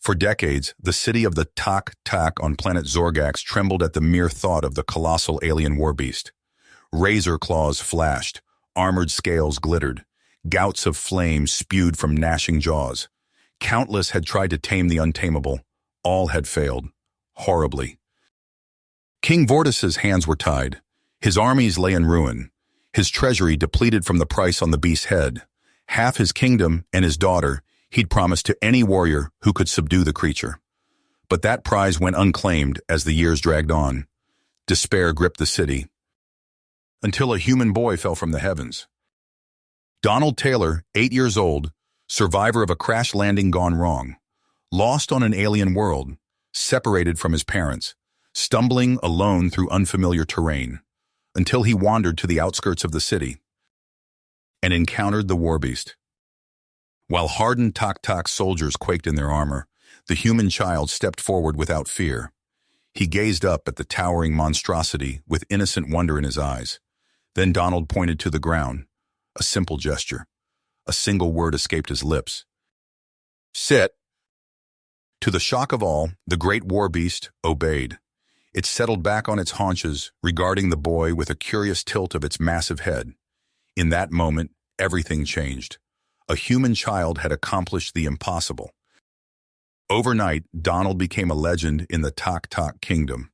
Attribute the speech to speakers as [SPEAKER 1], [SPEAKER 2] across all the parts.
[SPEAKER 1] For decades, the city of the Tak on planet Zorgax trembled at the mere thought of the colossal alien warbeast. Razor claws flashed, armored scales glittered, gouts of flame spewed from gnashing jaws. Countless had tried to tame the untamable. All had failed, horribly. King Vortis's hands were tied. His armies lay in ruin, his treasury depleted from the price on the beast's head. Half his kingdom and his daughter he'd promised to any warrior who could subdue the creature. But that prize went unclaimed as the years dragged on. Despair gripped the city, until a human boy fell from the heavens. Donald Taylor, 8 years old, survivor of a crash landing gone wrong, lost on an alien world, separated from his parents, stumbling alone through unfamiliar terrain, until he wandered to the outskirts of the city and encountered the Warbeast. While hardened Tak soldiers quaked in their armor, the human child stepped forward without fear. He gazed up at the towering monstrosity with innocent wonder in his eyes. Then Donald pointed to the ground, a simple gesture. A single word escaped his lips. "Sit." To the shock of all, the great Warbeast obeyed. It settled back on its haunches, regarding the boy with a curious tilt of its massive head. In that moment, everything changed. A human child had accomplished the impossible. Overnight, Donald became a legend in the Tak kingdom.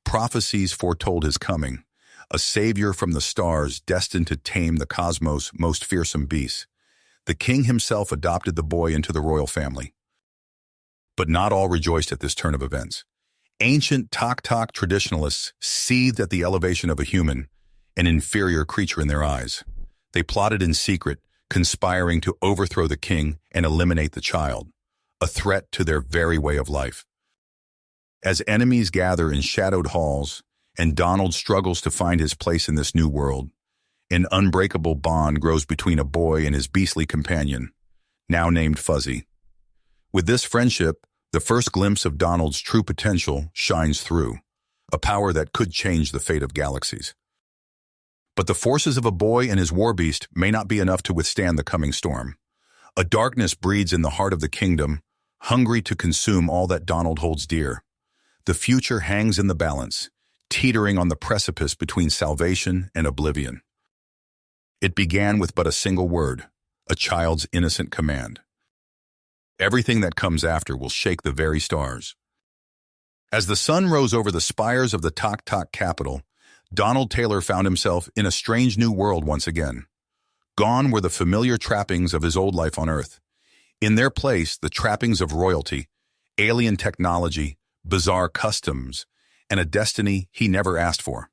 [SPEAKER 1] Prophecies foretold his coming, a savior from the stars destined to tame the cosmos' most fearsome beasts. The king himself adopted the boy into the royal family. But not all rejoiced at this turn of events. Ancient Tak traditionalists seethed at the elevation of a human, an inferior creature in their eyes. They plotted in secret, conspiring to overthrow the king and eliminate the child, a threat to their very way of life. As enemies gather in shadowed halls, and Donald struggles to find his place in this new world, an unbreakable bond grows between a boy and his beastly companion, now named Fuzzy. With this friendship, the first glimpse of Donald's true potential shines through, a power that could change the fate of galaxies. But the forces of a boy and his warbeast may not be enough to withstand the coming storm. A darkness breeds in the heart of the kingdom, hungry to consume all that Donald holds dear. The future hangs in the balance, teetering on the precipice between salvation and oblivion. It began with but a single word, a child's innocent command. Everything that comes after will shake the very stars. As the sun rose over the spires of the Tak capital, Donald Taylor found himself in a strange new world once again. Gone were the familiar trappings of his old life on Earth. In their place, the trappings of royalty, alien technology, bizarre customs, and a destiny he never asked for.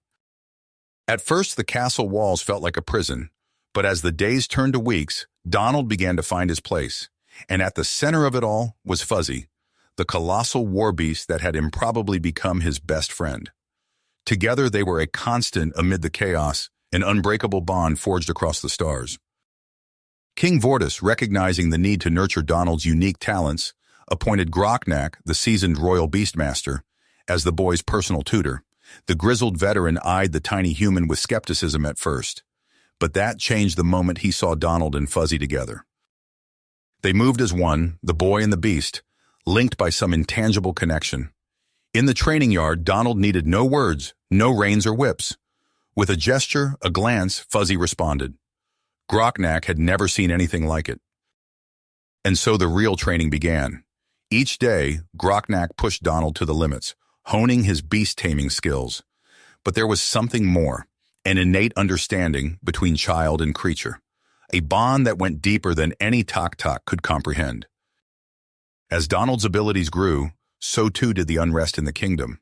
[SPEAKER 1] At first, the castle walls felt like a prison, but as the days turned to weeks, Donald began to find his place. And at the center of it all was Fuzzy, the colossal warbeast that had improbably become his best friend. Together they were a constant amid the chaos, an unbreakable bond forged across the stars. King Vortis, recognizing the need to nurture Donald's unique talents, appointed Groknak, the seasoned royal beastmaster, as the boy's personal tutor. The grizzled veteran eyed the tiny human with skepticism at first, but that changed the moment he saw Donald and Fuzzy together. They moved as one, the boy and the beast, linked by some intangible connection. In the training yard, Donald needed no words, no reins or whips. With a gesture, a glance, Fuzzy responded. Groknak had never seen anything like it. And so the real training began. Each day, Groknak pushed Donald to the limits, honing his beast-taming skills. But there was something more, an innate understanding between child and creature, a bond that went deeper than any Tak could comprehend. As Donald's abilities grew, so too did the unrest in the kingdom.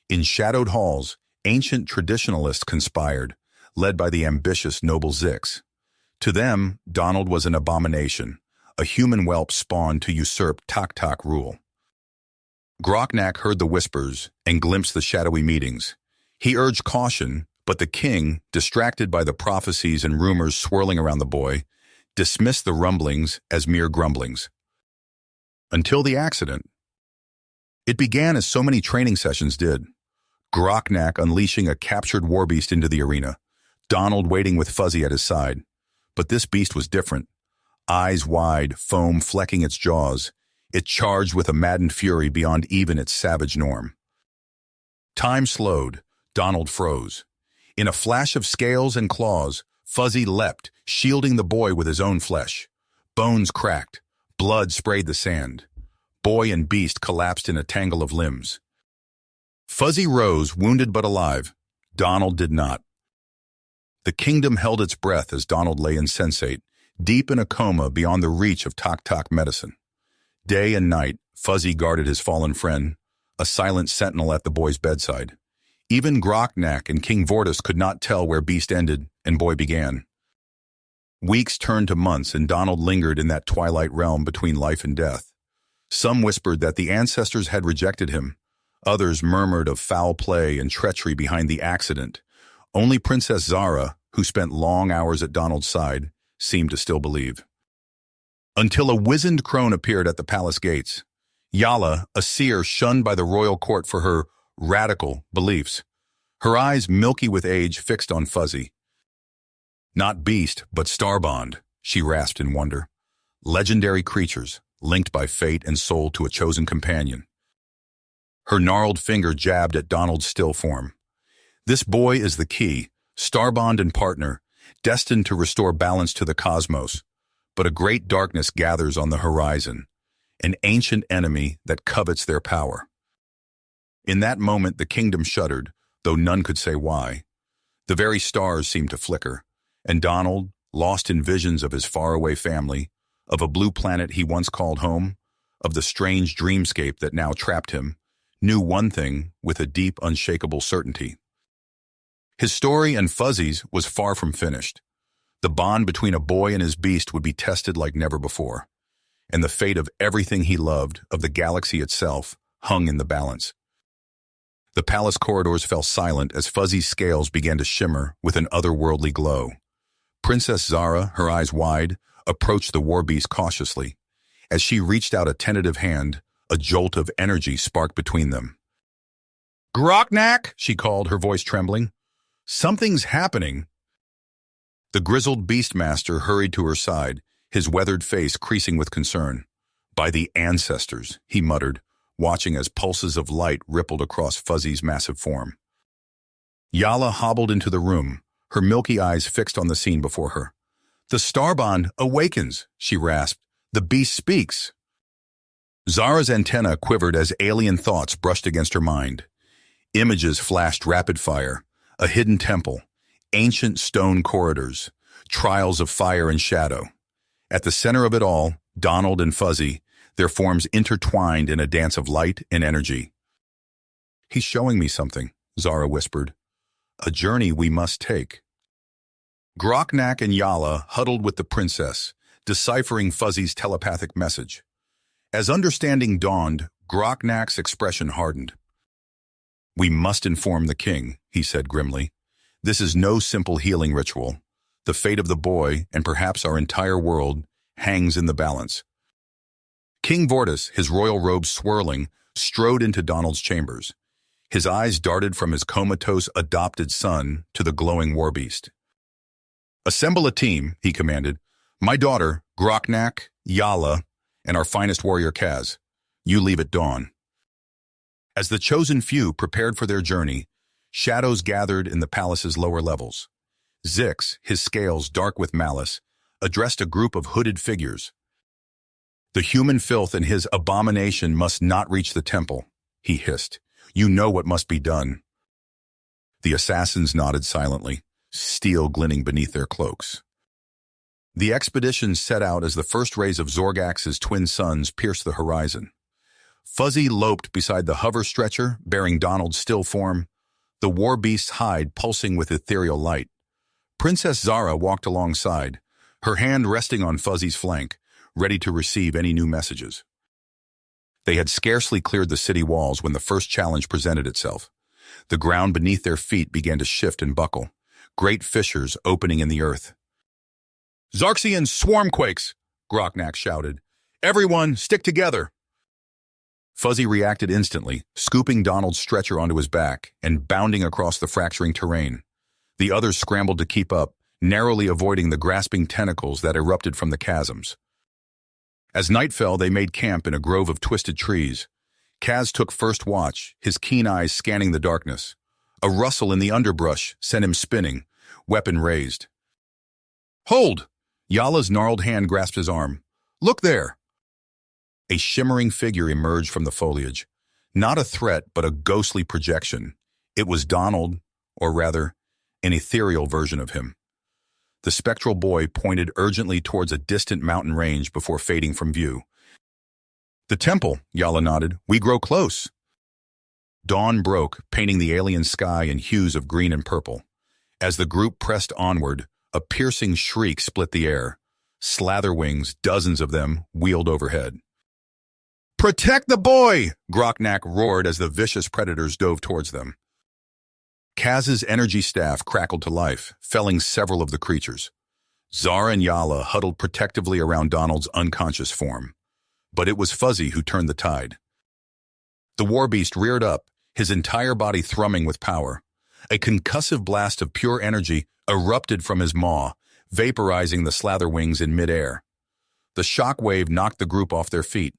[SPEAKER 1] In shadowed halls, ancient traditionalists conspired, led by the ambitious noble Zix. To them, Donald was an abomination, a human whelp spawned to usurp Tak rule. Groknak heard the whispers and glimpsed the shadowy meetings. He urged caution, but the king, distracted by the prophecies and rumors swirling around the boy, dismissed the rumblings as mere grumblings. Until the accident. It began as so many training sessions did. Groknak unleashing a captured warbeast into the arena, Donald waiting with Fuzzy at his side. But this beast was different. Eyes wide, foam flecking its jaws, It charged with a maddened fury beyond even its savage norm. Time slowed. Donald froze. In a flash of scales and claws, Fuzzy leapt, shielding the boy with his own flesh. Bones cracked. Blood sprayed the sand. Boy and beast collapsed in a tangle of limbs. Fuzzy rose, wounded but alive. Donald did not. The kingdom held its breath as Donald lay insensate, deep in a coma beyond the reach of Tok-Tok medicine. Day and night, Fuzzy guarded his fallen friend, a silent sentinel at the boy's bedside. Even Groknak and King Vortis could not tell where Beast ended and Boy began. Weeks turned to months, and Donald lingered in that twilight realm between life and death. Some whispered that the ancestors had rejected him. Others murmured of foul play and treachery behind the accident. Only Princess Zara, who spent long hours at Donald's side, seemed to still believe. Until a wizened crone appeared at the palace gates. Yala, a seer shunned by the royal court for her radical beliefs. Her eyes, milky with age, fixed on Fuzzy. Not Beast, but Starbond, she rasped in wonder. Legendary creatures, linked by fate and soul to a chosen companion. Her gnarled finger jabbed at Donald's still form. This boy is the key, Starbond and partner, destined to restore balance to the cosmos. But a great darkness gathers on the horizon, an ancient enemy that covets their power. In that moment, the kingdom shuddered, though none could say why. The very stars seemed to flicker, and Donald, lost in visions of his faraway family, of a blue planet he once called home, of the strange dreamscape that now trapped him, knew one thing with a deep, unshakable certainty. His story and Fuzzy's was far from finished. The bond between a boy and his beast would be tested like never before, and the fate of everything he loved, of the galaxy itself, hung in the balance. The palace corridors fell silent as Fuzzy's scales began to shimmer with an otherworldly glow. Princess Zara, her eyes wide, approached the Warbeast cautiously. As she reached out a tentative hand, a jolt of energy sparked between them. "Groknak," she called, her voice trembling. "Something's happening." The grizzled Beastmaster hurried to her side, his weathered face creasing with concern. "By the ancestors," he muttered, watching as pulses of light rippled across Fuzzy's massive form. Yala hobbled into the room, her milky eyes fixed on the scene before her. "The Starbond awakens," she rasped. "The beast speaks." Zara's antenna quivered as alien thoughts brushed against her mind. Images flashed rapid fire, a hidden temple, ancient stone corridors, trials of fire and shadow. At the center of it all, Donald and Fuzzy, their forms intertwined in a dance of light and energy. "He's showing me something," Zara whispered. "A journey we must take." Groknak and Yala huddled with the princess, deciphering Fuzzy's telepathic message. As understanding dawned, Groknak's expression hardened. "We must inform the king," he said grimly. "This is no simple healing ritual. The fate of the boy, and perhaps our entire world, hangs in the balance." King Vortis, his royal robes swirling, strode into Donald's chambers. His eyes darted from his comatose adopted son to the glowing Warbeast. "Assemble a team," he commanded. "My daughter, Groknak, Yala, and our finest warrior Kaz. You leave at dawn." As the chosen few prepared for their journey, shadows gathered in the palace's lower levels. Zix, his scales dark with malice, addressed a group of hooded figures. "The human filth and his abomination must not reach the temple," he hissed. "You know what must be done." The assassins nodded silently, steel glinting beneath their cloaks. The expedition set out as the first rays of Zorgax's twin suns pierced the horizon. Fuzzy loped beside the hover stretcher, bearing Donald's still form, the Warbeast's hide pulsing with ethereal light. Princess Zara walked alongside, her hand resting on Fuzzy's flank, ready to receive any new messages. They had scarcely cleared the city walls when the first challenge presented itself. The ground beneath their feet began to shift and buckle, great fissures opening in the earth. "Zarxian swarmquakes!" Groknak shouted. "Everyone, stick together!" Fuzzy reacted instantly, scooping Donald's stretcher onto his back and bounding across the fracturing terrain. The others scrambled to keep up, narrowly avoiding the grasping tentacles that erupted from the chasms. As night fell, they made camp in a grove of twisted trees. Kaz took first watch, his keen eyes scanning the darkness. A rustle in the underbrush sent him spinning, weapon raised. "Hold!" Yala's gnarled hand grasped his arm. "Look there!" A shimmering figure emerged from the foliage. Not a threat, but a ghostly projection. It was Donald, or rather, an ethereal version of him. The spectral boy pointed urgently towards a distant mountain range before fading from view. "The temple," Yala nodded. "We grow close." Dawn broke, painting the alien sky in hues of green and purple. As the group pressed onward, a piercing shriek split the air. Slatherwings, dozens of them, wheeled overhead. "Protect the boy!" Groknak roared as the vicious predators dove towards them. Kaz's energy staff crackled to life, felling several of the creatures. Zara and Yala huddled protectively around Donald's unconscious form. But it was Fuzzy who turned the tide. The Warbeast reared up, his entire body thrumming with power. A concussive blast of pure energy erupted from his maw, vaporizing the Slatherwings in midair. The shock wave knocked the group off their feet.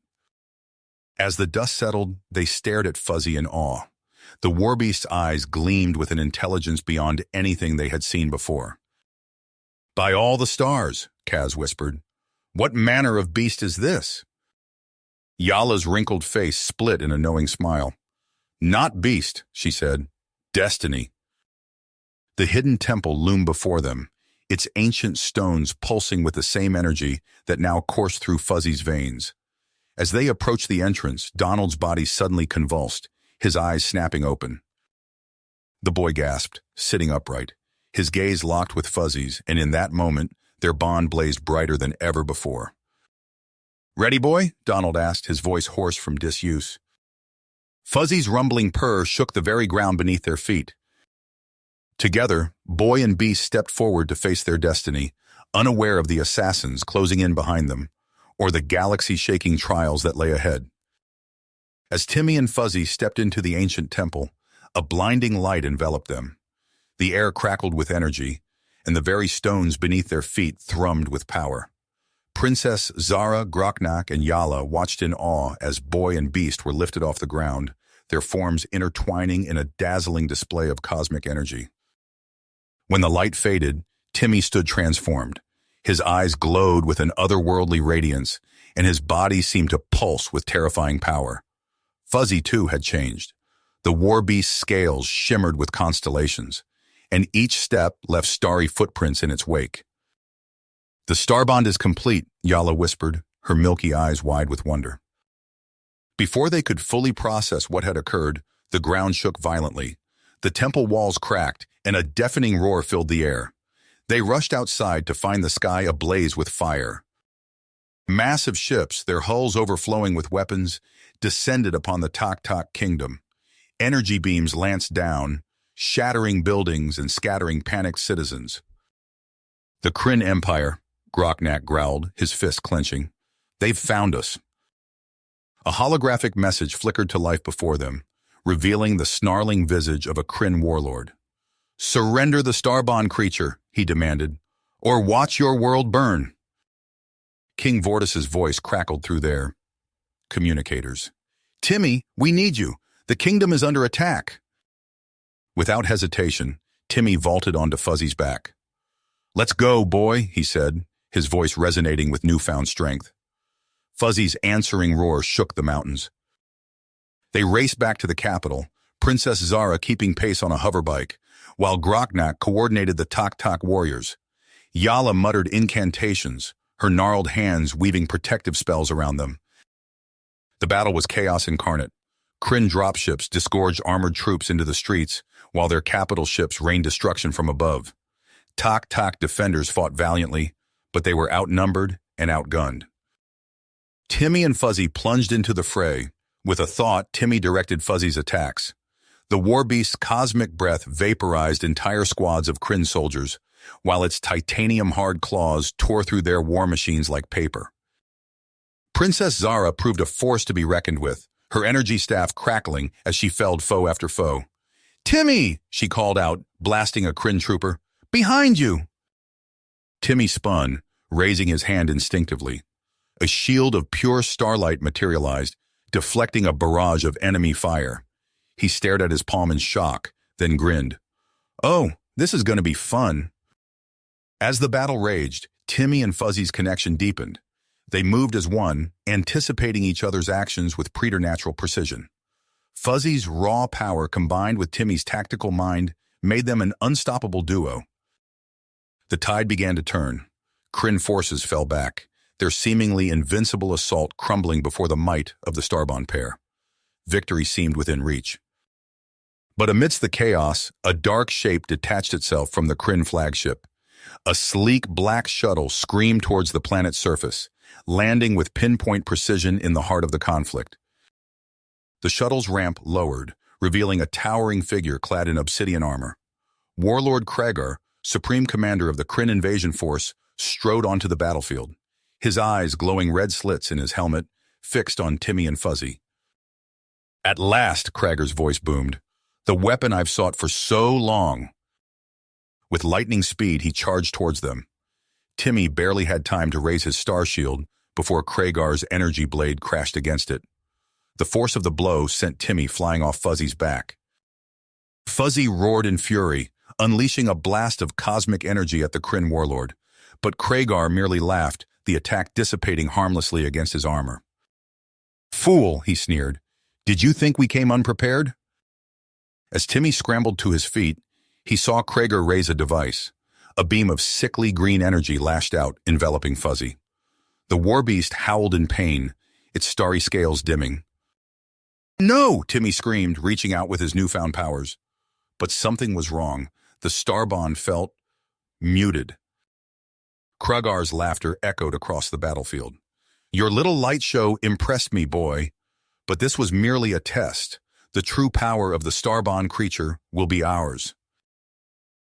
[SPEAKER 1] As the dust settled, they stared at Fuzzy in awe. The Warbeast's eyes gleamed with an intelligence beyond anything they had seen before. "By all the stars," Kaz whispered. "What manner of beast is this?" Yala's wrinkled face split in a knowing smile. "Not beast," she said. "Destiny." The hidden temple loomed before them, its ancient stones pulsing with the same energy that now coursed through Fuzzy's veins. As they approached the entrance, Donald's body suddenly convulsed, his eyes snapping open. The boy gasped, sitting upright, his gaze locked with Fuzzy's, and in that moment, their bond blazed brighter than ever before. "Ready, boy?" Donald asked, his voice hoarse from disuse. Fuzzy's rumbling purr shook the very ground beneath their feet. Together, boy and beast stepped forward to face their destiny, unaware of the assassins closing in behind them, or the galaxy-shaking trials that lay ahead. As Timmy and Fuzzy stepped into the ancient temple, a blinding light enveloped them. The air crackled with energy, and the very stones beneath their feet thrummed with power. Princess Zara, Groknak, and Yala watched in awe as boy and beast were lifted off the ground, their forms intertwining in a dazzling display of cosmic energy. When the light faded, Timmy stood transformed. His eyes glowed with an otherworldly radiance, and his body seemed to pulse with terrifying power. Fuzzy, too, had changed. The Warbeast's scales shimmered with constellations, and each step left starry footprints in its wake. "The starbond is complete," Yala whispered, her milky eyes wide with wonder. Before they could fully process what had occurred, the ground shook violently. The temple walls cracked, and a deafening roar filled the air. They rushed outside to find the sky ablaze with fire. Massive ships, their hulls overflowing with weapons, descended upon the Tak kingdom. Energy beams lanced down, shattering buildings and scattering panicked citizens. "The Kryn Empire," Groknak growled, his fist clenching. "They've found us." A holographic message flickered to life before them, revealing the snarling visage of a Kryn warlord. "Surrender the starbond creature," he demanded, "or watch your world burn." King Vortis's voice crackled through their communicators. "Timmy, we need you. The kingdom is under attack." Without hesitation, Timmy vaulted onto Fuzzy's back. "Let's go, boy," he said, his voice resonating with newfound strength. Fuzzy's answering roar shook the mountains. They raced back to the capital, Princess Zara keeping pace on a hoverbike, while Groknak coordinated the Tak warriors. Yala muttered incantations, her gnarled hands weaving protective spells around them. The battle was chaos incarnate. Kryn dropships disgorged armored troops into the streets, while their capital ships rained destruction from above. Tak defenders fought valiantly, but they were outnumbered and outgunned. Timmy and Fuzzy plunged into the fray. With a thought, Timmy directed Fuzzy's attacks. The Warbeast's cosmic breath vaporized entire squads of Kryn soldiers, while its titanium-hard claws tore through their war machines like paper. Princess Zara proved a force to be reckoned with, her energy staff crackling as she felled foe after foe. "Timmy!" she called out, blasting a Kryn trooper. "Behind you!" Timmy spun, raising his hand instinctively. A shield of pure starlight materialized, deflecting a barrage of enemy fire. He stared at his palm in shock, then grinned. "Oh, this is going to be fun." As the battle raged, Timmy and Fuzzy's connection deepened. They moved as one, anticipating each other's actions with preternatural precision. Fuzzy's raw power combined with Timmy's tactical mind made them an unstoppable duo. The tide began to turn. Kryn forces fell back, their seemingly invincible assault crumbling before the might of the Starbond pair. Victory seemed within reach. But amidst the chaos, a dark shape detached itself from the Kryn flagship. A sleek black shuttle screamed towards the planet's surface, landing with pinpoint precision in the heart of the conflict. The shuttle's ramp lowered, revealing a towering figure clad in obsidian armor. Warlord Kragar, Supreme Commander of the Kryn Invasion Force, strode onto the battlefield, his eyes glowing red slits in his helmet, fixed on Timmy and Fuzzy. "At last," Kragar's voice boomed. "The weapon I've sought for so long." With lightning speed, he charged towards them. Timmy barely had time to raise his star shield before Kragar's energy blade crashed against it. The force of the blow sent Timmy flying off Fuzzy's back. Fuzzy roared in fury, unleashing a blast of cosmic energy at the Kryn warlord, but Kragar merely laughed, the attack dissipating harmlessly against his armor. "Fool," he sneered. "Did you think we came unprepared?" As Timmy scrambled to his feet, he saw Kragar raise a device. A beam of sickly green energy lashed out, enveloping Fuzzy. The Warbeast howled in pain, its starry scales dimming. "No!" Timmy screamed, reaching out with his newfound powers. But something was wrong. The Starbond felt muted. Kragar's laughter echoed across the battlefield. "Your little light show impressed me, boy. But this was merely a test. The true power of the Starbond creature will be ours."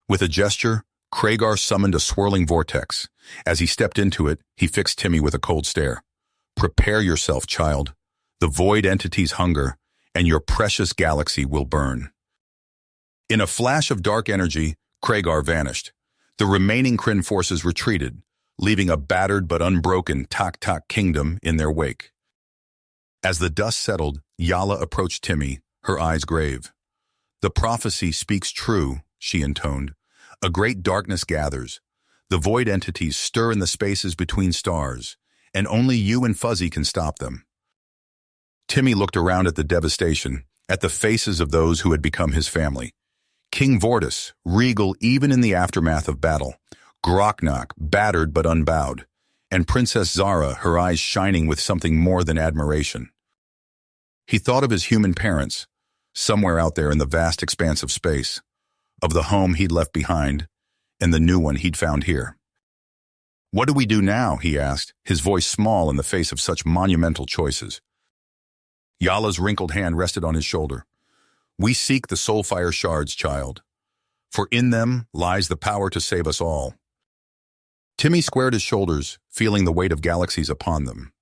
[SPEAKER 1] With a gesture, Kragar summoned a swirling vortex. As he stepped into it, he fixed Timmy with a cold stare. "Prepare yourself, child. The void entity's hunger, and your precious galaxy will burn." In a flash of dark energy, Kragar vanished. The remaining Kryn forces retreated, leaving a battered but unbroken Tak-Tak kingdom in their wake. As the dust settled, Yala approached Timmy, her eyes grave. "The prophecy speaks true," she intoned. "A great darkness gathers. The void entities stir in the spaces between stars, and only you and Fuzzy can stop them." Timmy looked around at the devastation, at the faces of those who had become his family. King Vortis, regal even in the aftermath of battle, Groknak, battered but unbowed, and Princess Zara, her eyes shining with something more than admiration. He thought of his human parents, somewhere out there in the vast expanse of space, of the home he'd left behind, and the new one he'd found here. "What do we do now?" he asked, his voice small in the face of such monumental choices. Yala's wrinkled hand rested on his shoulder. "We seek the soulfire shards, child, for in them lies the power to save us all." Timmy squared his shoulders, feeling the weight of galaxies upon them.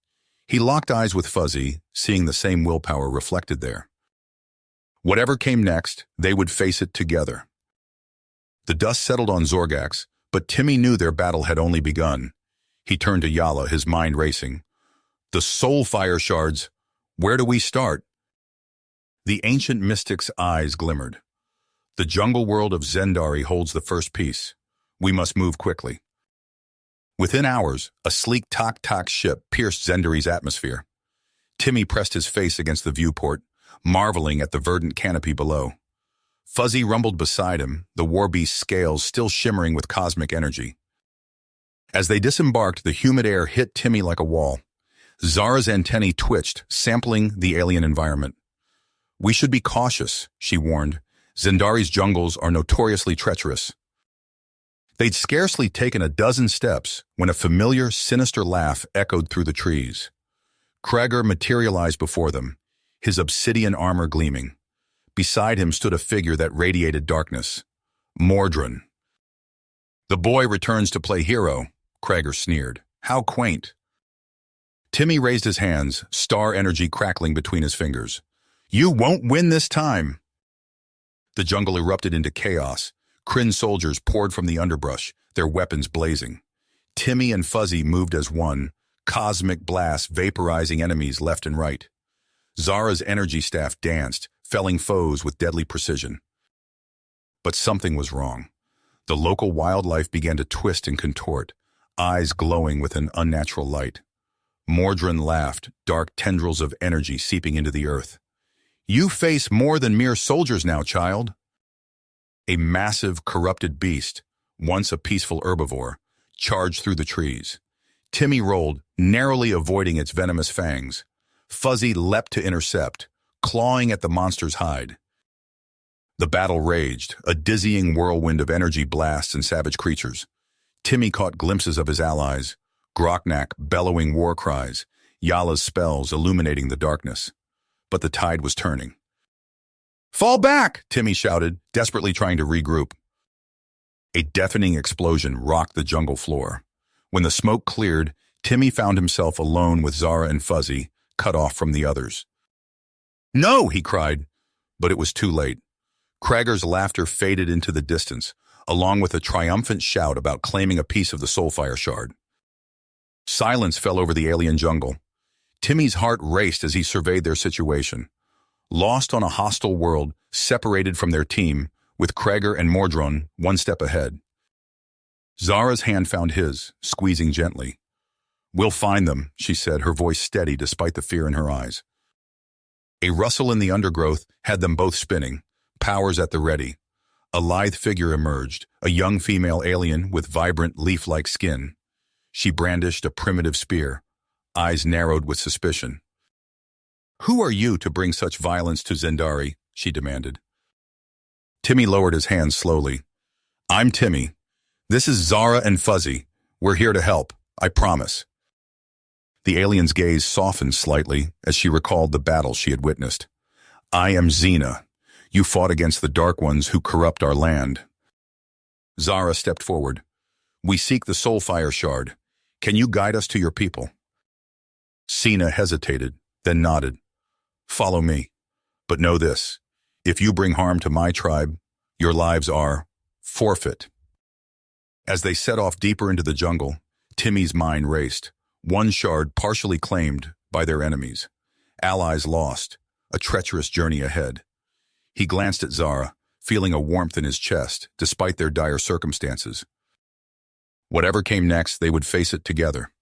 [SPEAKER 1] He locked eyes with Fuzzy, seeing the same willpower reflected there. Whatever came next, they would face it together. The dust settled on Zorgax, but Timmy knew their battle had only begun. He turned to Yala, his mind racing. "The soulfire shards, where do we start?" The ancient mystic's eyes glimmered. "The jungle world of Zendari holds the first piece. We must move quickly." Within hours, a sleek Tak-Tak ship pierced Zendari's atmosphere. Timmy pressed his face against the viewport, marveling at the verdant canopy below. Fuzzy rumbled beside him, the Warbeast's scales still shimmering with cosmic energy. As they disembarked, the humid air hit Timmy like a wall. Zara's antennae twitched, sampling the alien environment. "We should be cautious," she warned. "Zendari's jungles are notoriously treacherous." They'd scarcely taken a dozen steps when a familiar, sinister laugh echoed through the trees. Kragar materialized before them, his obsidian armor gleaming. Beside him stood a figure that radiated darkness. Mordrin. "The boy returns to play hero," Kragar sneered. "How quaint." Timmy raised his hands, star energy crackling between his fingers. "You won't win this time." The jungle erupted into chaos. Kryn soldiers poured from the underbrush, their weapons blazing. Timmy and Fuzzy moved as one, cosmic blasts vaporizing enemies left and right. Zara's energy staff danced, felling foes with deadly precision. But something was wrong. The local wildlife began to twist and contort, eyes glowing with an unnatural light. Mordrin laughed, dark tendrils of energy seeping into the earth. "You face more than mere soldiers now, child." A massive, corrupted beast, once a peaceful herbivore, charged through the trees. Timmy rolled, narrowly avoiding its venomous fangs. Fuzzy leapt to intercept, clawing at the monster's hide. The battle raged, a dizzying whirlwind of energy blasts and savage creatures. Timmy caught glimpses of his allies, Groknak bellowing war cries, Yala's spells illuminating the darkness. But the tide was turning. "Fall back!" Timmy shouted, desperately trying to regroup. A deafening explosion rocked the jungle floor. When the smoke cleared, Timmy found himself alone with Zara and Fuzzy, cut off from the others. "No!" he cried, but it was too late. Krager's laughter faded into the distance, along with a triumphant shout about claiming a piece of the Soulfire shard. Silence fell over the alien jungle. Timmy's heart raced as he surveyed their situation. Lost on a hostile world, separated from their team, with Krager and Mordron one step ahead. Zara's hand found his, squeezing gently. "We'll find them," she said, her voice steady despite the fear in her eyes. A rustle in the undergrowth had them both spinning, powers at the ready. A lithe figure emerged, a young female alien with vibrant leaf-like skin. She brandished a primitive spear, eyes narrowed with suspicion. "Who are you to bring such violence to Zendari?" she demanded. Timmy lowered his hands slowly. "I'm Timmy. This is Zara and Fuzzy. We're here to help, I promise." The alien's gaze softened slightly as she recalled the battle she had witnessed. "I am Xena. You fought against the Dark Ones who corrupt our land." Zara stepped forward. "We seek the Soulfire shard. Can you guide us to your people?" Xena hesitated, then nodded. "Follow me. But know this. If you bring harm to my tribe, your lives are forfeit." As they set off deeper into the jungle, Timmy's mind raced. One shard partially claimed by their enemies. Allies lost. A treacherous journey ahead. He glanced at Zara, feeling a warmth in his chest, despite their dire circumstances. Whatever came next, they would face it together.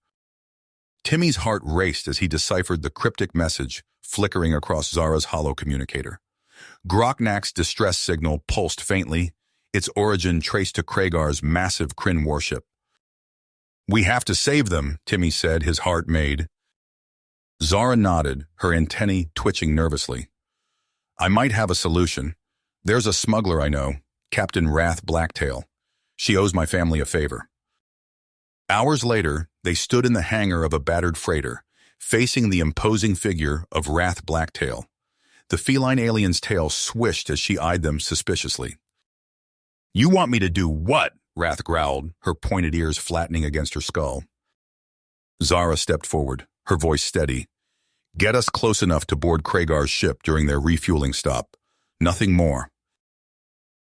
[SPEAKER 1] Timmy's heart raced as he deciphered the cryptic message flickering across Zara's hollow communicator. Groknak's distress signal pulsed faintly, its origin traced to Kragar's massive Kryn warship. "We have to save them," Timmy said, his heart made. Zara nodded, her antennae twitching nervously. "I might have a solution. There's a smuggler I know, Captain Wrath Blacktail. She owes my family a favor." Hours later, they stood in the hangar of a battered freighter, facing the imposing figure of Wrath Blacktail. The feline alien's tail swished as she eyed them suspiciously. "You want me to do what?" Wrath growled, her pointed ears flattening against her skull. Zara stepped forward, her voice steady. "Get us close enough to board Kragar's ship during their refueling stop. Nothing more."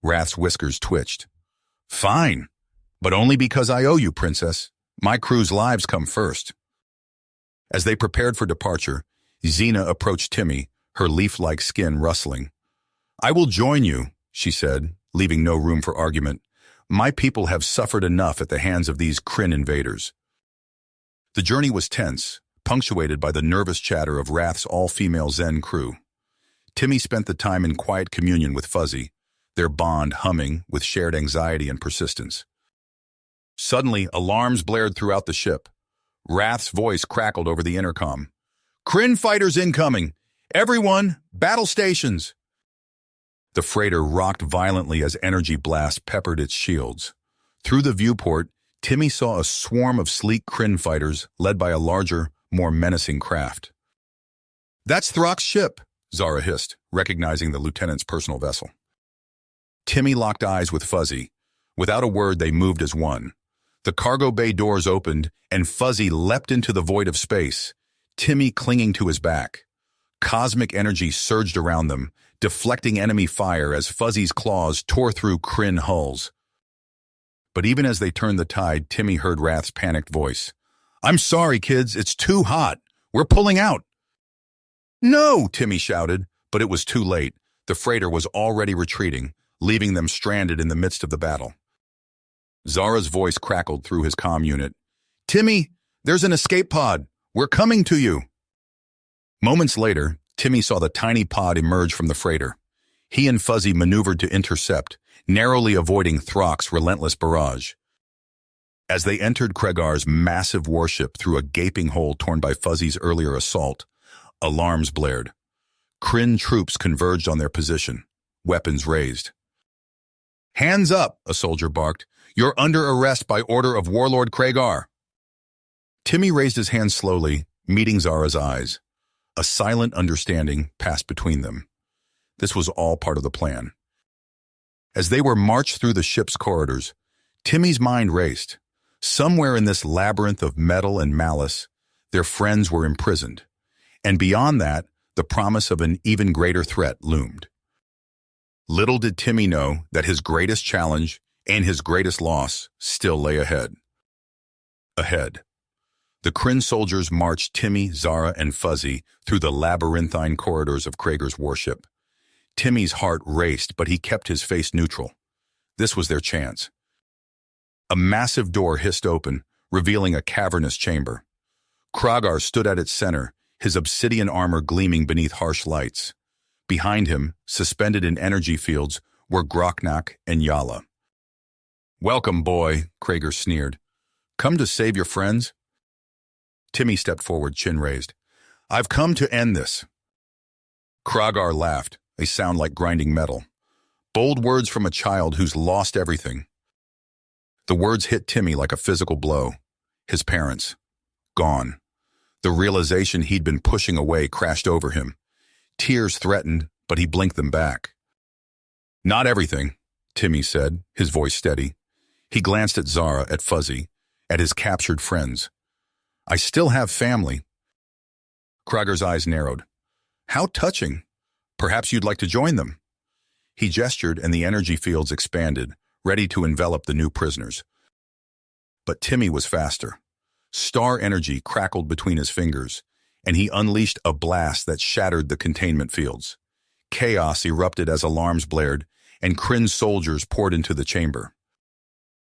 [SPEAKER 1] Wrath's whiskers twitched. "Fine, but only because I owe you, Princess. My crew's lives come first." As they prepared for departure, Xena approached Timmy, her leaf-like skin rustling. "I will join you," she said, leaving no room for argument. "My people have suffered enough at the hands of these Kryn invaders." The journey was tense, punctuated by the nervous chatter of Wrath's all-female Zen crew. Timmy spent the time in quiet communion with Fuzzy, their bond humming with shared anxiety and persistence. Suddenly, alarms blared throughout the ship. Wrath's voice crackled over the intercom. "Kryn fighters incoming! Everyone, battle stations!" The freighter rocked violently as energy blasts peppered its shields. Through the viewport, Timmy saw a swarm of sleek Kryn fighters led by a larger, more menacing craft. "That's Throck's ship," Zara hissed, recognizing the lieutenant's personal vessel. Timmy locked eyes with Fuzzy. Without a word, they moved as one. The cargo bay doors opened, and Fuzzy leapt into the void of space, Timmy clinging to his back. Cosmic energy surged around them, deflecting enemy fire as Fuzzy's claws tore through Kryn hulls. But even as they turned the tide, Timmy heard Wrath's panicked voice. I'm sorry, kids, it's too hot. We're pulling out. No, Timmy shouted, but it was too late. The freighter was already retreating, leaving them stranded in the midst of the battle. Zara's voice crackled through his comm unit. Timmy, there's an escape pod. We're coming to you. Moments later, Timmy saw the tiny pod emerge from the freighter. He and Fuzzy maneuvered to intercept, narrowly avoiding Throck's relentless barrage. As they entered Kregar's massive warship through a gaping hole torn by Fuzzy's earlier assault, alarms blared. Kryn troops converged on their position, weapons raised. Hands up, a soldier barked. You're under arrest by order of Warlord Kregar. Timmy raised his hand slowly, meeting Zara's eyes. A silent understanding passed between them. This was all part of the plan. As they were marched through the ship's corridors, Timmy's mind raced. Somewhere in this labyrinth of metal and malice, their friends were imprisoned. And beyond that, the promise of an even greater threat loomed. Little did Timmy know that his greatest challenge and his greatest loss still lay ahead. The Kryn soldiers marched Timmy, Zara, and Fuzzy through the labyrinthine corridors of Kregar's warship. Timmy's heart raced, but he kept his face neutral. This was their chance. A massive door hissed open, revealing a cavernous chamber. Kregar stood at its center, his obsidian armor gleaming beneath harsh lights. Behind him, suspended in energy fields, were Groknak and Yala. Welcome, boy, Kregar sneered. Come to save your friends? Timmy stepped forward, chin raised. I've come to end this. Kregar laughed, a sound like grinding metal. Bold words from a child who's lost everything. The words hit Timmy like a physical blow. His parents, gone. The realization he'd been pushing away crashed over him. Tears threatened, but he blinked them back. Not everything, Timmy said, his voice steady. He glanced at Zara, at Fuzzy, at his captured friends. I still have family. Kregar's eyes narrowed. How touching. Perhaps you'd like to join them. He gestured and the energy fields expanded, ready to envelop the new prisoners. But Timmy was faster. Star energy crackled between his fingers, and he unleashed a blast that shattered the containment fields. Chaos erupted as alarms blared, and Kryn's soldiers poured into the chamber.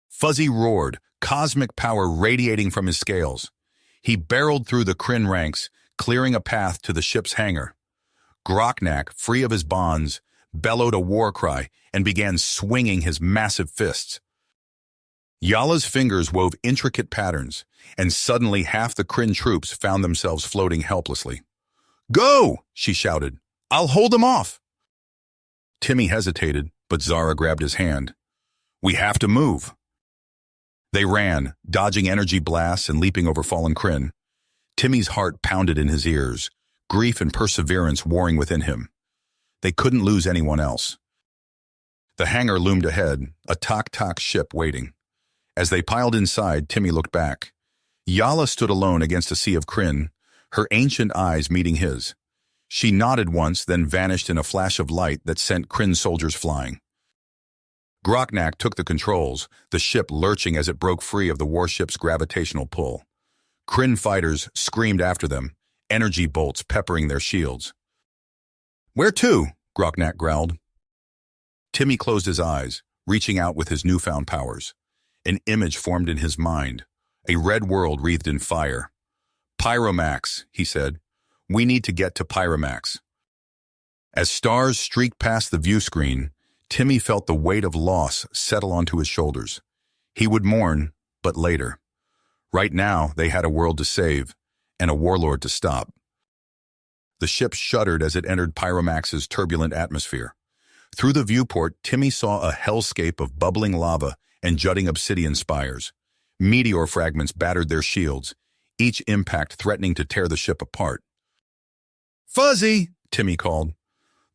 [SPEAKER 1] Fuzzy roared, cosmic power radiating from his scales. He barreled through the Kryn ranks, clearing a path to the ship's hangar. Groknak, free of his bonds, bellowed a war cry and began swinging his massive fists. Yala's fingers wove intricate patterns, and suddenly half the Kryn troops found themselves floating helplessly. Go, she shouted. I'll hold them off. Timmy hesitated, but Zara grabbed his hand. We have to move. They ran, dodging energy blasts and leaping over fallen Kryn. Timmy's heart pounded in his ears, grief and perseverance warring within him. They couldn't lose anyone else. The hangar loomed ahead, a Tok-Tok ship waiting. As they piled inside, Timmy looked back. Yala stood alone against a sea of Kryn, her ancient eyes meeting his. She nodded once, then vanished in a flash of light that sent Kryn soldiers flying. Groknak took the controls, the ship lurching as it broke free of the warship's gravitational pull. Kryn fighters screamed after them, energy bolts peppering their shields. Where to? Groknak growled. Timmy closed his eyes, reaching out with his newfound powers. An image formed in his mind, a red world wreathed in fire. Pyromax, he said. We need to get to Pyromax. As stars streaked past the view screen, Timmy felt the weight of loss settle onto his shoulders. He would mourn, but later. Right now, they had a world to save, and a warlord to stop. The ship shuddered as it entered Pyromax's turbulent atmosphere. Through the viewport, Timmy saw a hellscape of bubbling lava and jutting obsidian spires. Meteor fragments battered their shields, each impact threatening to tear the ship apart. Fuzzy, Timmy called.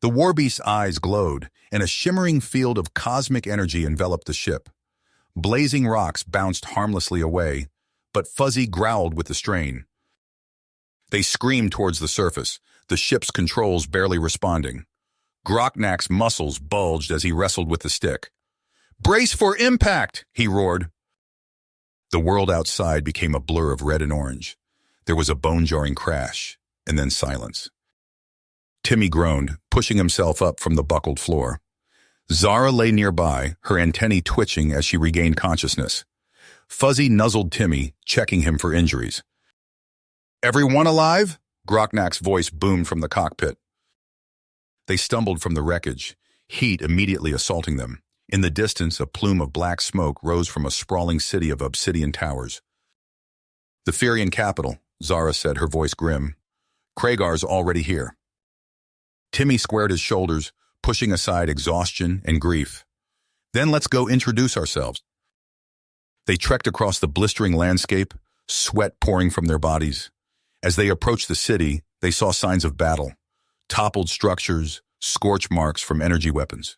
[SPEAKER 1] The Warbeast's eyes glowed, and a shimmering field of cosmic energy enveloped the ship. Blazing rocks bounced harmlessly away, but Fuzzy growled with the strain. They screamed towards the surface, the ship's controls barely responding. Groknak's muscles bulged as he wrestled with the stick. Brace for impact, he roared. The world outside became a blur of red and orange. There was a bone-jarring crash, and then silence. Timmy groaned, pushing himself up from the buckled floor. Zara lay nearby, her antennae twitching as she regained consciousness. Fuzzy nuzzled Timmy, checking him for injuries. "Everyone alive?" Groknak's voice boomed from the cockpit. They stumbled from the wreckage, heat immediately assaulting them. In the distance, a plume of black smoke rose from a sprawling city of obsidian towers. "The Firian capital," Zara said, her voice grim. "Kragar's already here." Timmy squared his shoulders, pushing aside exhaustion and grief. "Then let's go introduce ourselves." They trekked across the blistering landscape, sweat pouring from their bodies. As they approached the city, they saw signs of battle, toppled structures, scorch marks from energy weapons.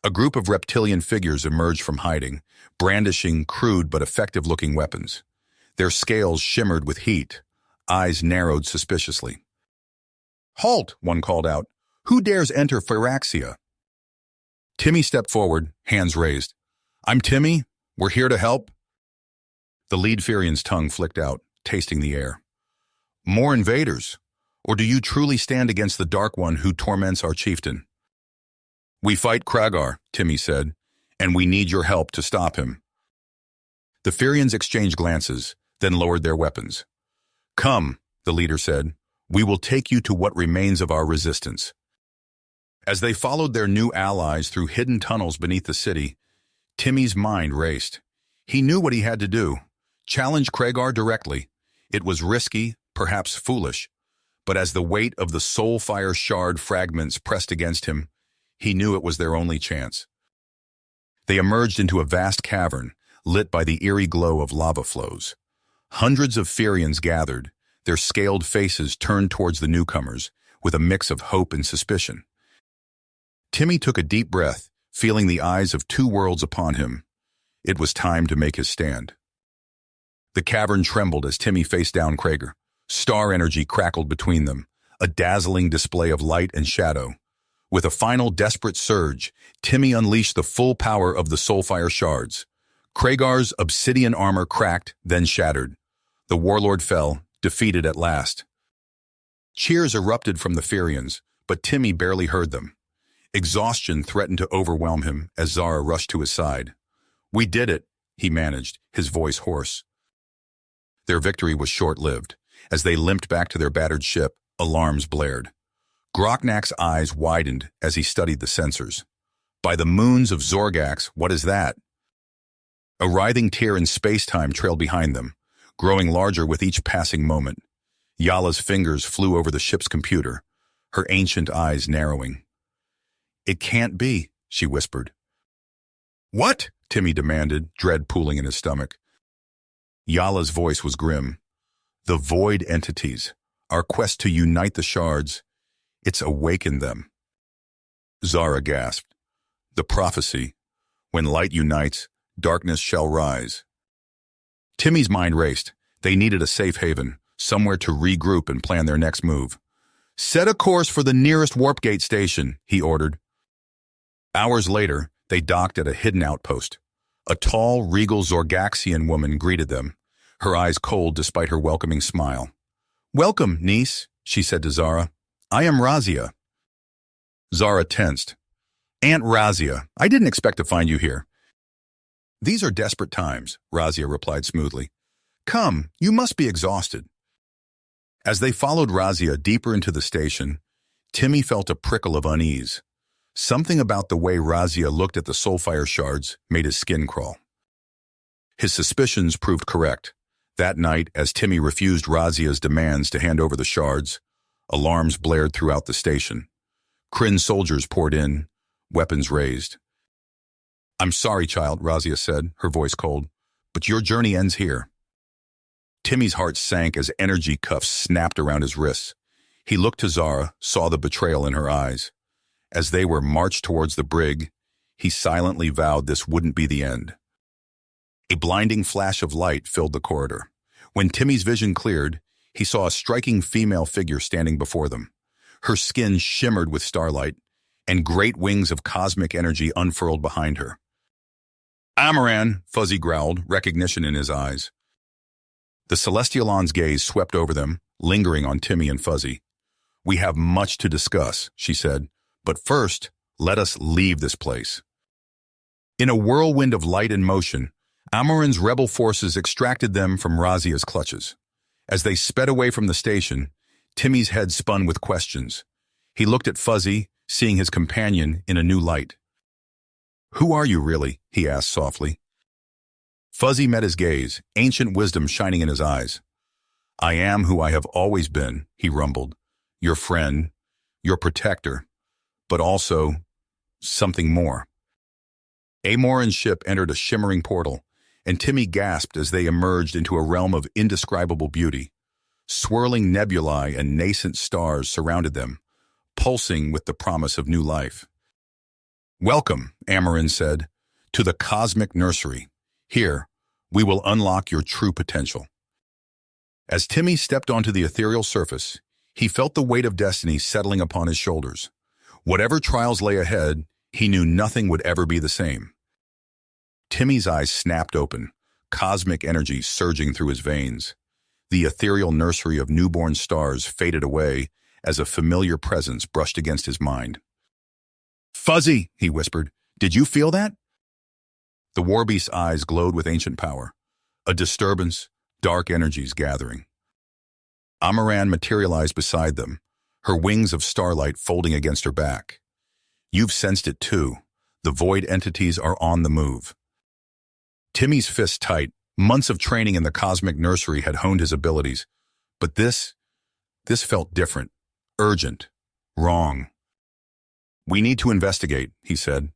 [SPEAKER 1] A group of reptilian figures emerged from hiding, brandishing crude but effective-looking weapons. Their scales shimmered with heat, eyes narrowed suspiciously. "Halt!" one called out. "Who dares enter Phyrexia?" Timmy stepped forward, hands raised. "I'm Timmy. We're here to help." The lead Firian's tongue flicked out, tasting the air. "More invaders? Or do you truly stand against the Dark One who torments our chieftain?" "We fight Kragar," Timmy said, "and we need your help to stop him." The Firians exchanged glances, then lowered their weapons. "Come," the leader said, "we will take you to what remains of our resistance." As they followed their new allies through hidden tunnels beneath the city, Timmy's mind raced. He knew what he had to do. Challenge Kragar directly. It was risky, perhaps foolish, but as the weight of the Soulfire Shard fragments pressed against him, he knew it was their only chance. They emerged into a vast cavern, lit by the eerie glow of lava flows. Hundreds of Firians gathered, their scaled faces turned towards the newcomers, with a mix of hope and suspicion. Timmy took a deep breath, feeling the eyes of two worlds upon him. It was time to make his stand. The cavern trembled as Timmy faced down Kragar. Star energy crackled between them, a dazzling display of light and shadow. With a final desperate surge, Timmy unleashed the full power of the Soulfire Shards. Kragar's obsidian armor cracked, then shattered. The warlord fell, defeated at last. Cheers erupted from the Firians, but Timmy barely heard them. Exhaustion threatened to overwhelm him as Zara rushed to his side. "We did it," he managed, his voice hoarse. Their victory was short-lived. As they limped back to their battered ship, alarms blared. Groknak's eyes widened as he studied the sensors. "By the moons of Zorgax, what is that?" A writhing tear in space-time trailed behind them, growing larger with each passing moment. Yala's fingers flew over the ship's computer, her ancient eyes narrowing. "It can't be," she whispered. "What?" Timmy demanded, dread pooling in his stomach. Yala's voice was grim. "The void entities, our quest to unite the shards, it's awakened them." Zara gasped. "The prophecy, when light unites, darkness shall rise." Timmy's mind raced. They needed a safe haven, somewhere to regroup and plan their next move. "Set a course for the nearest warp gate station," he ordered. Hours later, they docked at a hidden outpost. A tall, regal Zorgaxian woman greeted them, her eyes cold despite her welcoming smile. "Welcome, niece," she said to Zara. "I am Razia." Zara tensed. "Aunt Razia, I didn't expect to find you here." "These are desperate times," Razia replied smoothly. "Come, you must be exhausted." As they followed Razia deeper into the station, Timmy felt a prickle of unease. Something about the way Razia looked at the Soulfire Shards made his skin crawl. His suspicions proved correct. That night, as Timmy refused Razia's demands to hand over the shards, alarms blared throughout the station. Kryn soldiers poured in, weapons raised. "I'm sorry, child," Razia said, her voice cold, "but your journey ends here." Timmy's heart sank as energy cuffs snapped around his wrists. He looked to Zara, saw the betrayal in her eyes. As they were marched towards the brig, he silently vowed this wouldn't be the end. A blinding flash of light filled the corridor. When Timmy's vision cleared, he saw a striking female figure standing before them. Her skin shimmered with starlight, and great wings of cosmic energy unfurled behind her. Amaran, Fuzzy growled, recognition in his eyes. The Celestialon's gaze swept over them, lingering on Timmy and Fuzzy. We have much to discuss, she said, but first, let us leave this place. In a whirlwind of light and motion, Amaran's rebel forces extracted them from Razia's clutches. As they sped away from the station, Timmy's head spun with questions. He looked at Fuzzy, seeing his companion in a new light. Who are you really? He asked softly. Fuzzy met his gaze, ancient wisdom shining in his eyes. I am who I have always been, he rumbled. Your friend, your protector, but also something more. Amoran's ship entered a shimmering portal, and Timmy gasped as they emerged into a realm of indescribable beauty. Swirling nebulae and nascent stars surrounded them, pulsing with the promise of new life. Welcome, Amaran said, to the cosmic nursery. Here, we will unlock your true potential. As Timmy stepped onto the ethereal surface, he felt the weight of destiny settling upon his shoulders. Whatever trials lay ahead, he knew nothing would ever be the same. Timmy's eyes snapped open, cosmic energy surging through his veins. The ethereal nursery of newborn stars faded away as a familiar presence brushed against his mind. Fuzzy, he whispered, did you feel that? The Warbeast's eyes glowed with ancient power. A disturbance, dark energies gathering. Amaran materialized beside them, her wings of starlight folding against her back. You've sensed it too. The void entities are on the move. Timmy's fist tight. Months of training in the cosmic nursery had honed his abilities. But this felt different, urgent, wrong. We need to investigate, he said.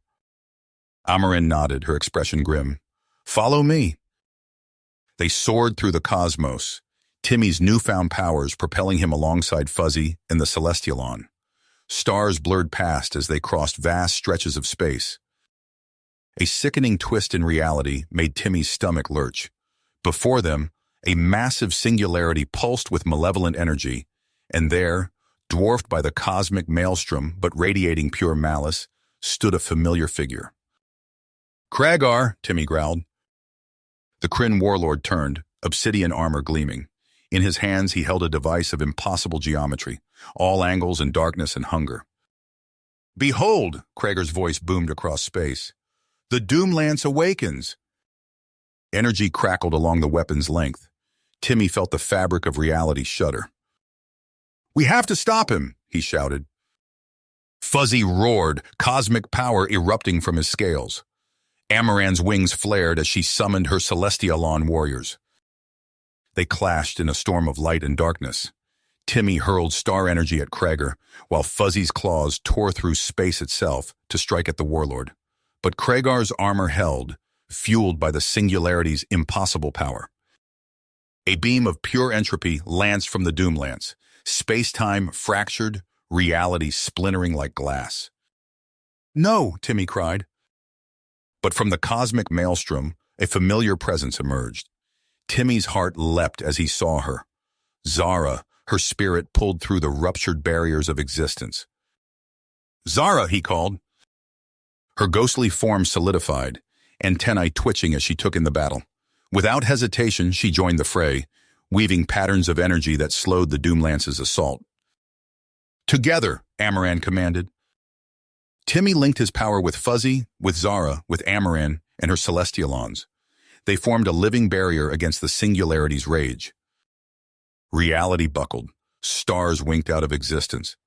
[SPEAKER 1] Amaran nodded, her expression grim. Follow me. They soared through the cosmos, Timmy's newfound powers propelling him alongside Fuzzy and the Celestialon. Stars blurred past as they crossed vast stretches of space. A sickening twist in reality made Timmy's stomach lurch. Before them, a massive singularity pulsed with malevolent energy, and there, dwarfed by the cosmic maelstrom but radiating pure malice, stood a familiar figure. Kragar, Timmy growled. The Kryn warlord turned, obsidian armor gleaming. In his hands he held a device of impossible geometry, all angles and darkness and hunger. Behold, Kragar's voice boomed across space. The Doomlance awakens. Energy crackled along the weapon's length. Timmy felt the fabric of reality shudder. We have to stop him, he shouted. Fuzzy roared, cosmic power erupting from his scales. Amaran's wings flared as she summoned her Celestialon warriors. They clashed in a storm of light and darkness. Timmy hurled star energy at Kragar, while Fuzzy's claws tore through space itself to strike at the warlord. But Kragar's armor held, fueled by the singularity's impossible power. A beam of pure entropy lanced from the Doomlance, space-time fractured, reality splintering like glass. No, Timmy cried. But from the cosmic maelstrom, a familiar presence emerged. Timmy's heart leapt as he saw her. Zara, her spirit pulled through the ruptured barriers of existence. Zara, he called. Her ghostly form solidified, antennae twitching as she took in the battle. Without hesitation, she joined the fray, weaving patterns of energy that slowed the Doomlance's assault. Together, Amaran commanded. Timmy linked his power with Fuzzy, with Zara, with Amaran, and her Celestialons. They formed a living barrier against the singularity's rage. Reality buckled. Stars winked out of existence.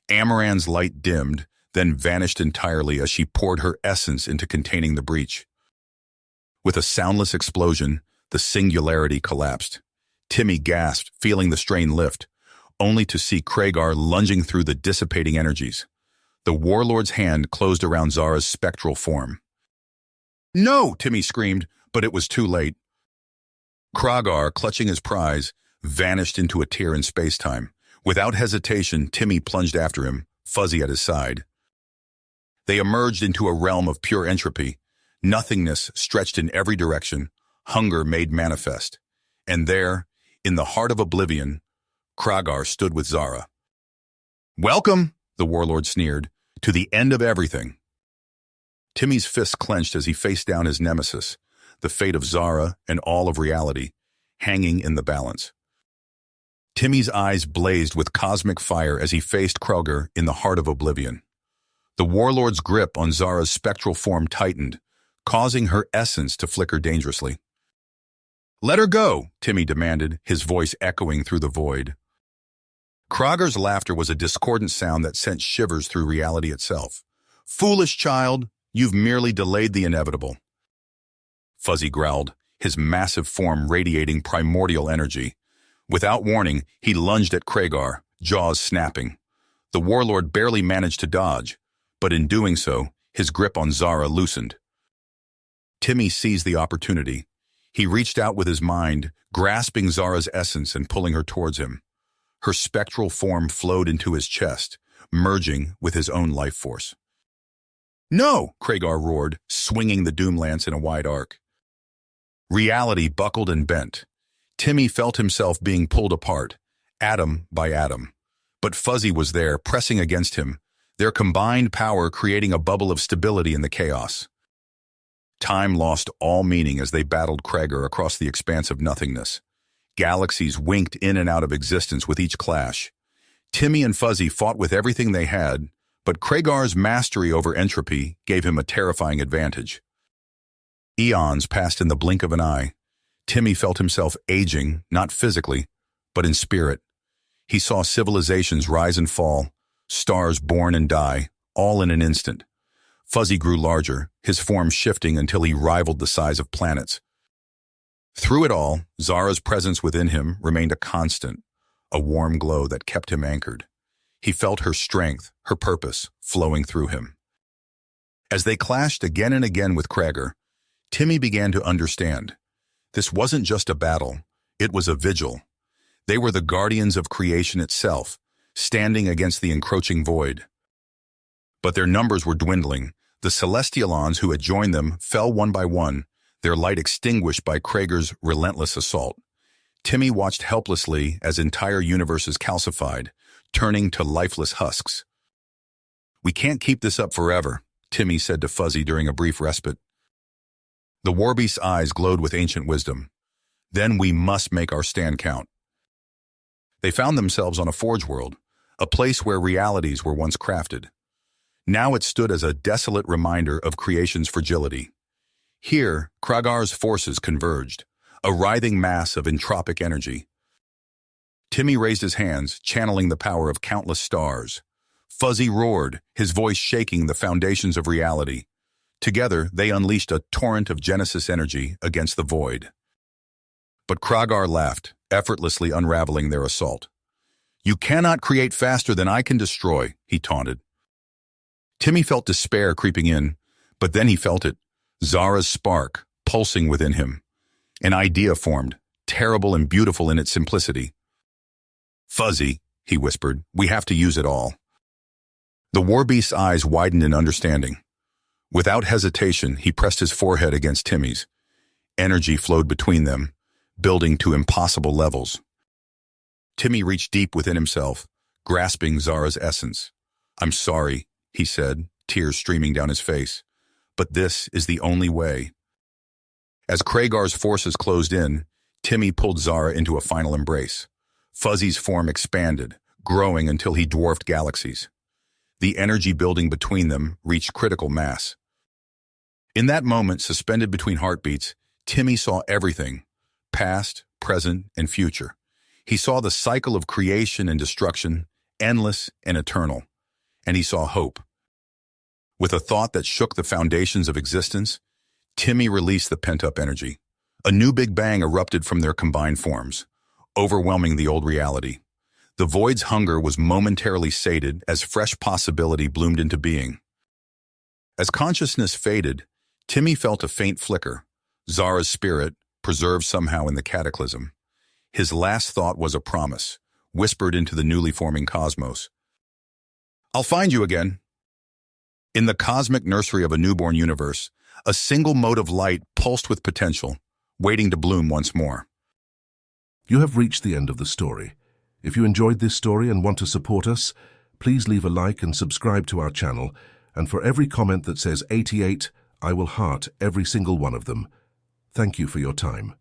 [SPEAKER 1] Amaran's light dimmed, then vanished entirely as she poured her essence into containing the breach. With a soundless explosion, the singularity collapsed. Timmy gasped, feeling the strain lift, only to see Kragar lunging through the dissipating energies. The warlord's hand closed around Zara's spectral form. No, Timmy screamed, but it was too late. Kragar, clutching his prize, vanished into a tear in space-time. Without hesitation, Timmy plunged after him, Fuzzy at his side. They emerged into a realm of pure entropy. Nothingness stretched in every direction, hunger made manifest. And there, in the heart of oblivion, Kragar stood with Zara. Welcome, the warlord sneered, to the end of everything. Timmy's fists clenched as he faced down his nemesis, the fate of Zara and all of reality, hanging in the balance. Timmy's eyes blazed with cosmic fire as he faced Kroger in the heart of oblivion. The warlord's grip on Zara's spectral form tightened, causing her essence to flicker dangerously. "Let her go," Timmy demanded, his voice echoing through the void. Kroger's laughter was a discordant sound that sent shivers through reality itself. "Foolish child, you've merely delayed the inevitable." Fuzzy growled, his massive form radiating primordial energy. Without warning, he lunged at Kragar, jaws snapping. The warlord barely managed to dodge, but in doing so, his grip on Zara loosened. Timmy seized the opportunity. He reached out with his mind, grasping Zara's essence and pulling her towards him. Her spectral form flowed into his chest, merging with his own life force. "No!" Kragar roared, swinging the doom lance in a wide arc. Reality buckled and bent. Timmy felt himself being pulled apart, atom by atom. But Fuzzy was there, pressing against him, their combined power creating a bubble of stability in the chaos. Time lost all meaning as they battled Kragar across the expanse of nothingness. Galaxies winked in and out of existence with each clash. Timmy and Fuzzy fought with everything they had, but Kragar's mastery over entropy gave him a terrifying advantage. Eons passed in the blink of an eye. Timmy felt himself aging, not physically, but in spirit. He saw civilizations rise and fall, stars born and die, all in an instant. Fuzzy grew larger, his form shifting until he rivaled the size of planets. Through it all, Zara's presence within him remained a constant, a warm glow that kept him anchored. He felt her strength, her purpose, flowing through him. As they clashed again and again with Kragar, Timmy began to understand. This wasn't just a battle, it was a vigil. They were the guardians of creation itself, standing against the encroaching void. But their numbers were dwindling. The Celestialons who had joined them fell one by one, their light extinguished by Kragar's relentless assault. Timmy watched helplessly as entire universes calcified, turning to lifeless husks. "We can't keep this up forever," Timmy said to Fuzzy during a brief respite. The Warbeast's eyes glowed with ancient wisdom. "Then we must make our stand count." They found themselves on a forge world, a place where realities were once crafted. Now it stood as a desolate reminder of creation's fragility. Here, Kragar's forces converged, a writhing mass of entropic energy. Timmy raised his hands, channeling the power of countless stars. Fuzzy roared, his voice shaking the foundations of reality. Together, they unleashed a torrent of Genesis energy against the void. But Kragar laughed, effortlessly unraveling their assault. "You cannot create faster than I can destroy," he taunted. Timmy felt despair creeping in, but then he felt it, Zara's spark, pulsing within him. An idea formed, terrible and beautiful in its simplicity. "Fuzzy," he whispered, "we have to use it all." The Warbeast's eyes widened in understanding. Without hesitation, he pressed his forehead against Timmy's. Energy flowed between them, building to impossible levels. Timmy reached deep within himself, grasping Zara's essence. "I'm sorry," he said, tears streaming down his face. "But this is the only way." As Kragar's forces closed in, Timmy pulled Zara into a final embrace. Fuzzy's form expanded, growing until he dwarfed galaxies. The energy building between them reached critical mass. In that moment, suspended between heartbeats, Timmy saw everything, past, present, and future. He saw the cycle of creation and destruction, endless and eternal. And he saw hope. With a thought that shook the foundations of existence, Timmy released the pent-up energy. A new Big Bang erupted from their combined forms, overwhelming the old reality. The void's hunger was momentarily sated as fresh possibility bloomed into being. As consciousness faded, Timmy felt a faint flicker, Zara's spirit, preserved somehow in the cataclysm. His last thought was a promise, whispered into the newly forming cosmos. "I'll find you again." In the cosmic nursery of a newborn universe, a single mode of light pulsed with potential, waiting to bloom once more.
[SPEAKER 2] You have reached the end of the story. If you enjoyed this story and want to support us, please leave a like and subscribe to our channel, and for every comment that says 88, I will heart every single one of them. Thank you for your time.